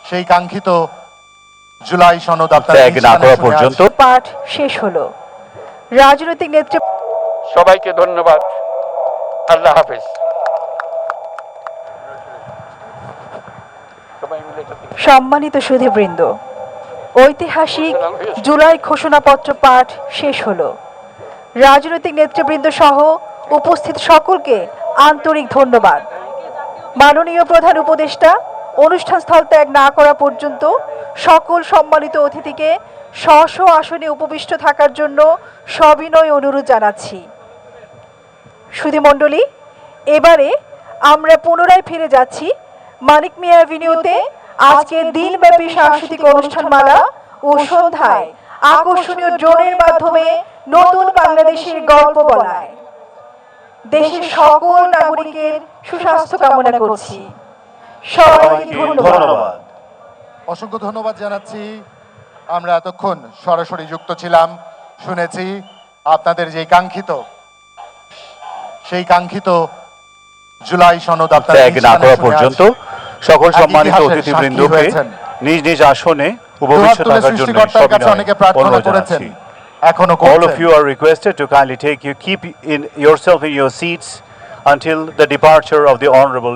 সেই কাঙ্ক্ষিত জুলাই সনদ ত্যাগ না করা পর্যন্ত পাঠ শেষ হলো। রাজনৈতিক নেতৃত্ব সবাইকে ধন্যবাদ। আল্লাহ হাফেজ। সম্মানিত সুধীবৃন্দ, ঐতিহাসিক জুলাই ঘোষণাপত্র পাঠ শেষ হলো। রাজনৈতিক নেতৃবৃন্দ সহ উপস্থিত সকলকে আন্তরিক ধন্যবাদ। মাননীয় প্রধান উপদেষ্টা অনুষ্ঠান স্থল ত্যাগ না করা পর্যন্ত সকল সম্মানিত অতিথিকে স্ব স্ব আসনে উপবিষ্ট থাকার জন্য সবিনয় অনুরোধ জানাচ্ছি। সুধীমণ্ডলী, এবারে আমরা পুনরায় ফিরে যাচ্ছি মানিক মিয়া অ্যাভিনিউতে আজকের দিনব্যাপী সাংস্কৃতিক অনুষ্ঠানমালা ও সন্ধ্যায় আকর্ষণীয় ড্রোনের মাধ্যমে নতুন বাংলাদেশের গল্প বলায়। দেশের সকল নাগরিকের সুস্বাস্থ্য কামনা করছি। সবাইকে ধন্যবাদ। অসংখ্য ধন্যবাদ জানাচ্ছি। আমরা এতক্ষণ সরাসরি যুক্ত ছিলাম, শুনেছি আপনাদের যে কাঙ্ক্ষিত সেই কাঙ্ক্ষিত জুলাই সনদ ত্যাগ না করা পর্যন্ত সকল সম্মানিত অতিথিবৃন্দকে নিজ নিজ আসনে উপবিষ্ট থাকার জন্য অনুরোধ জানাচ্ছি। All of you are requested to kindly keep yourself in your seats until the departure of the Honorable